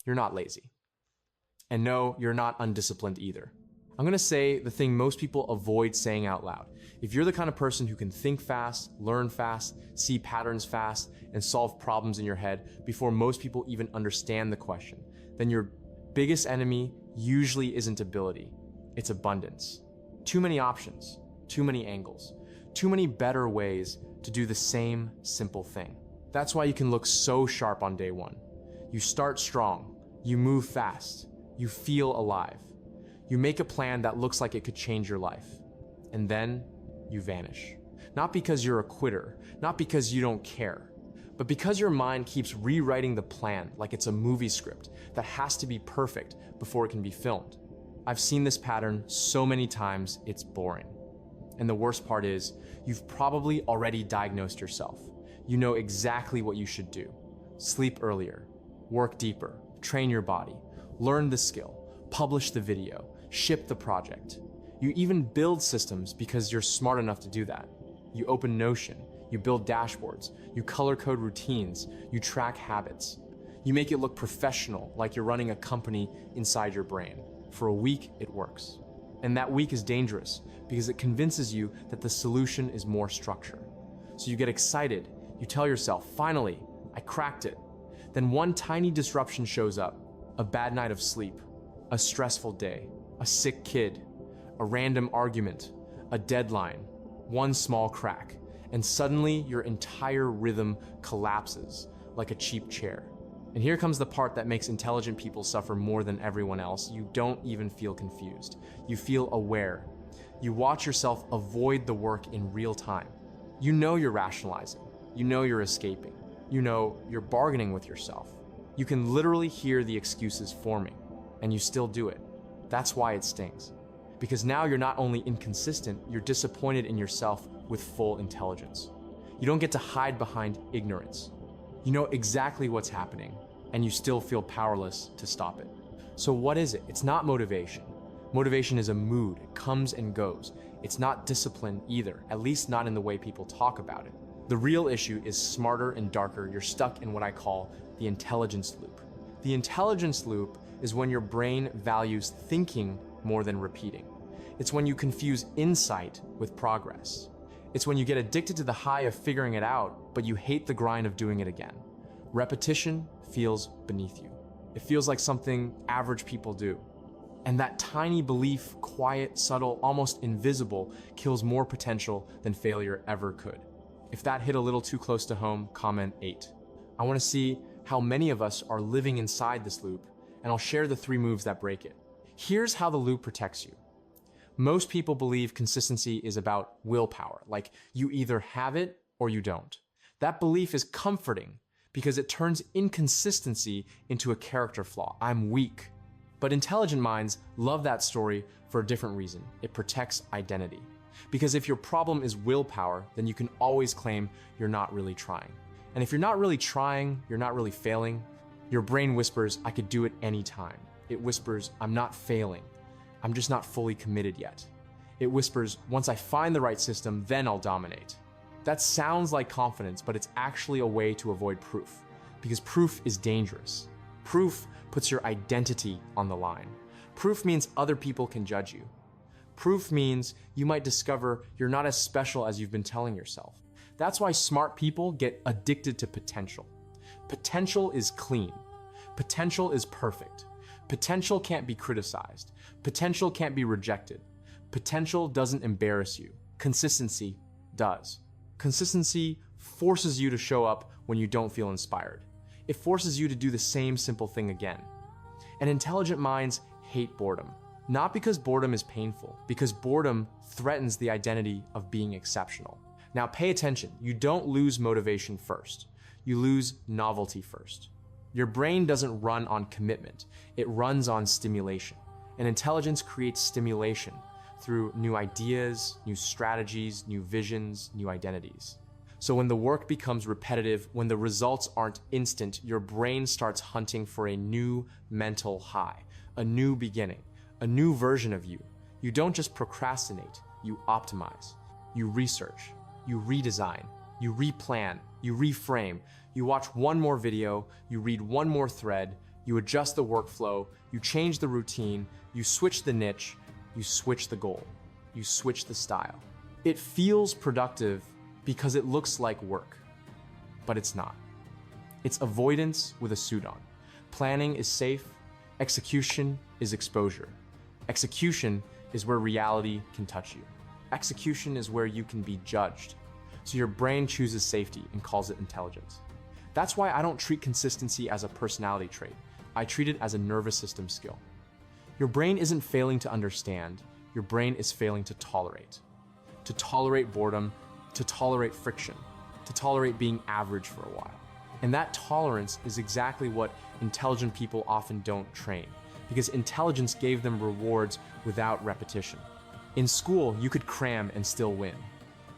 you're not lazy. And no, you're not undisciplined either. I'm gonna say the thing most people avoid saying out loud. If you're the kind of person who can think fast, learn fast, see patterns fast, and solve problems in your head before most people even understand the question, then your biggest enemy usually isn't ability, it's abundance. Too many options, too many angles, too many better ways to do the same simple thing. That's why you can look so sharp on day one. You start strong, you move fast, you feel alive. You make a plan that looks like it could change your life. And then you vanish. Not because you're a quitter, not because you don't care, but because your mind keeps rewriting the plan like it's a movie script that has to be perfect before it can be filmed. I've seen this pattern so many times, it's boring. And the worst part is, you've probably already diagnosed yourself. You know exactly what you should do. Sleep earlier, work deeper, train your body, learn the skill, publish the video, ship the project. You even build systems because you're smart enough to do that. You open Notion, you build dashboards, you color code routines, you track habits. You make it look professional, like you're running a company inside your brain. For a week, it works. And that week is dangerous because it convinces you that the solution is more structure. So you get excited, you tell yourself, finally, I cracked it. Then one tiny disruption shows up, a bad night of sleep, a stressful day, a sick kid, a random argument, a deadline, one small crack, and suddenly your entire rhythm collapses like a cheap chair. And here comes the part that makes intelligent people suffer more than everyone else. You don't even feel confused. You feel aware. You watch yourself avoid the work in real time. You know you're rationalizing. You know you're escaping. You know you're bargaining with yourself. You can literally hear the excuses forming, and you still do it. That's why it stings. Because now you're not only inconsistent, you're disappointed in yourself with full intelligence. You don't get to hide behind ignorance. You know exactly what's happening, and you still feel powerless to stop it. So what is it? It's not motivation. Motivation is a mood. It comes and goes. It's not discipline either, at least not in the way people talk about it. The real issue is smarter and darker. You're stuck in what I call the intelligence loop. The intelligence loop is when your brain values thinking more than repeating. It's when you confuse insight with progress. It's when you get addicted to the high of figuring it out, but you hate the grind of doing it again. Repetition feels beneath you. It feels like something average people do. And that tiny belief, quiet, subtle, almost invisible, kills more potential than failure ever could. If that hit a little too close to home, comment 8. I want to see how many of us are living inside this loop, and I'll share the 3 moves that break it. Here's how the loop protects you. Most people believe consistency is about willpower, like you either have it or you don't. That belief is comforting because it turns inconsistency into a character flaw. I'm weak. But intelligent minds love that story for a different reason. It protects identity. Because if your problem is willpower, then you can always claim you're not really trying. And if you're not really trying, you're not really failing, your brain whispers, I could do it anytime. It whispers, I'm not failing. I'm just not fully committed yet. It whispers, once I find the right system, then I'll dominate. That sounds like confidence, but it's actually a way to avoid proof. Because proof is dangerous. Proof puts your identity on the line. Proof means other people can judge you. Proof means you might discover you're not as special as you've been telling yourself. That's why smart people get addicted to potential. Potential is clean. Potential is perfect. Potential can't be criticized. Potential can't be rejected. Potential doesn't embarrass you. Consistency does. Consistency forces you to show up when you don't feel inspired. It forces you to do the same simple thing again. And intelligent minds hate boredom. Not because boredom is painful, because boredom threatens the identity of being exceptional. Now pay attention, you don't lose motivation first. You lose novelty first. Your brain doesn't run on commitment, it runs on stimulation. And intelligence creates stimulation through new ideas, new strategies, new visions, new identities. So when the work becomes repetitive, when the results aren't instant, your brain starts hunting for a new mental high, a new beginning, a new version of you. You don't just procrastinate, you optimize, you research, you redesign, you replan, you reframe, you watch one more video, you read one more thread, You adjust the workflow, you change the routine, you switch the niche, you switch the goal, you switch the style. It feels productive because it looks like work, but it's not. It's avoidance with a suit on. Planning is safe, execution is exposure. Execution is where reality can touch you. Execution is where you can be judged. So your brain chooses safety and calls it intelligence. That's why I don't treat consistency as a personality trait. I treat it as a nervous system skill. Your brain isn't failing to understand, your brain is failing to tolerate. To tolerate boredom, to tolerate friction, to tolerate being average for a while. And that tolerance is exactly what intelligent people often don't train, because intelligence gave them rewards without repetition. In school, you could cram and still win.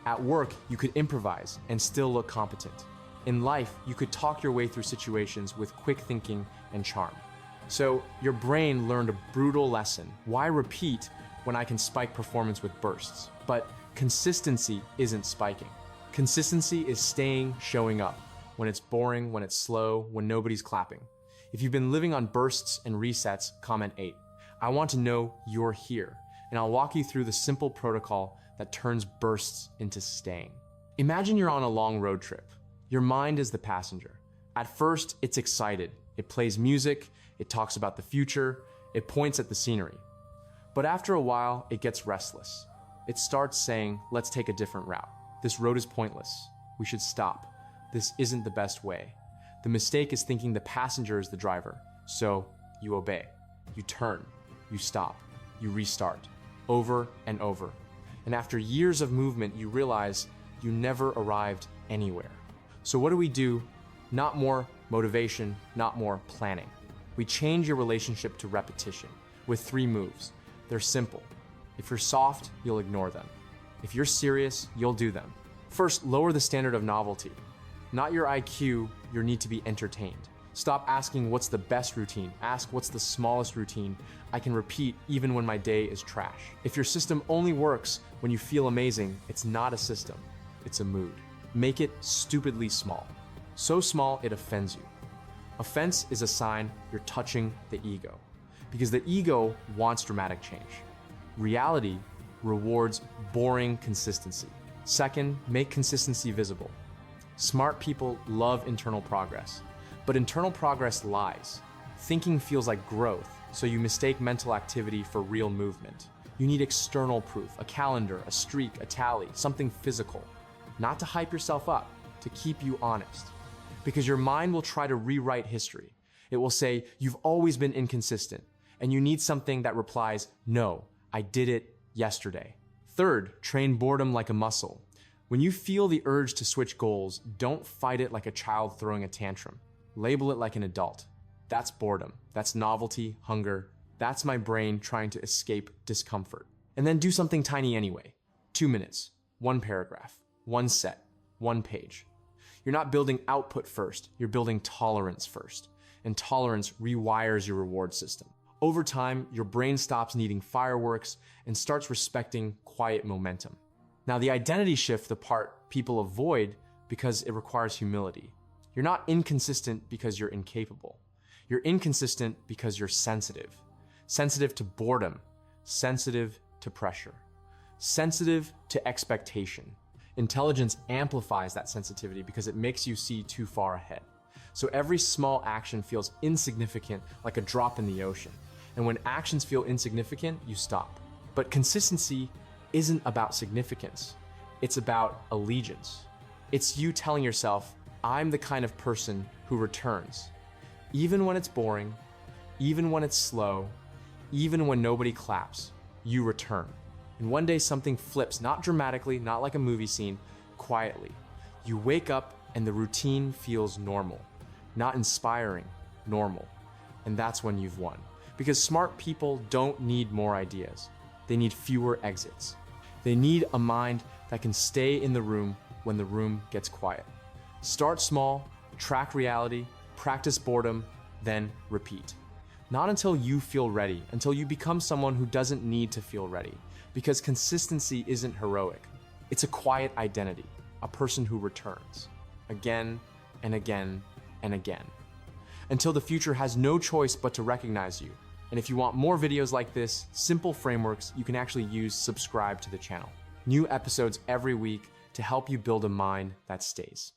At work, you could improvise and still look competent. In life, you could talk your way through situations with quick thinking and charm. So your brain learned a brutal lesson. Why repeat when I can spike performance with bursts? But consistency isn't spiking. Consistency is staying, showing up. When it's boring, when it's slow, when nobody's clapping. If you've been living on bursts and resets, comment 8. I want to know you're here, and I'll walk you through the simple protocol that turns bursts into staying. Imagine you're on a long road trip. Your mind is the passenger. At first, it's excited. It plays music, it talks about the future, it points at the scenery. But after a while, it gets restless. It starts saying, let's take a different route. This road is pointless. We should stop. This isn't the best way. The mistake is thinking the passenger is the driver. So you obey. You turn. You stop. You restart. Over and over. And after years of movement, you realize you never arrived anywhere. So what do? Not more motivation, not more planning. We change your relationship to repetition with 3 moves. They're simple. If you're soft, you'll ignore them. If you're serious, you'll do them. First, lower the standard of novelty. Not your IQ, your need to be entertained. Stop asking what's the best routine. Ask what's the smallest routine I can repeat even when my day is trash. If your system only works when you feel amazing, it's not a system, it's a mood. Make it stupidly small. So small it offends you. Offense is a sign you're touching the ego, because the ego wants dramatic change. Reality rewards boring consistency. Second, make consistency visible. Smart people love internal progress, but internal progress lies. Thinking feels like growth, so you mistake mental activity for real movement. You need external proof, a calendar, a streak, a tally, something physical. Not to hype yourself up, to keep you honest. Because your mind will try to rewrite history. It will say, you've always been inconsistent, and you need something that replies, no, I did it yesterday. Third, train boredom like a muscle. When you feel the urge to switch goals, don't fight it like a child throwing a tantrum. Label it like an adult. That's boredom. That's novelty, hunger. That's my brain trying to escape discomfort. And then do something tiny anyway. 2 minutes, 1 paragraph, 1 set, 1 page. You're not building output first, you're building tolerance first. And tolerance rewires your reward system. Over time, your brain stops needing fireworks and starts respecting quiet momentum. Now, the identity shift, the part people avoid because it requires humility. You're not inconsistent because you're incapable. You're inconsistent because you're sensitive. Sensitive to boredom, sensitive to pressure, sensitive to expectation. Intelligence amplifies that sensitivity because it makes you see too far ahead. So every small action feels insignificant, like a drop in the ocean. And when actions feel insignificant, you stop. But consistency isn't about significance. It's about allegiance. It's you telling yourself, I'm the kind of person who returns. Even when it's boring, even when it's slow, even when nobody claps, you return. And one day something flips, not dramatically, not like a movie scene, quietly. You wake up and the routine feels normal, not inspiring, normal. And that's when you've won. Because smart people don't need more ideas. They need fewer exits. They need a mind that can stay in the room when the room gets quiet. Start small, track reality, practice boredom, then repeat. Not until you feel ready, until you become someone who doesn't need to feel ready. Because consistency isn't heroic. It's a quiet identity, a person who returns again and again and again. until the future has no choice but to recognize you. And if you want more videos like this, simple frameworks, you can actually use subscribe to the channel. New episodes every week to help you build a mind that stays.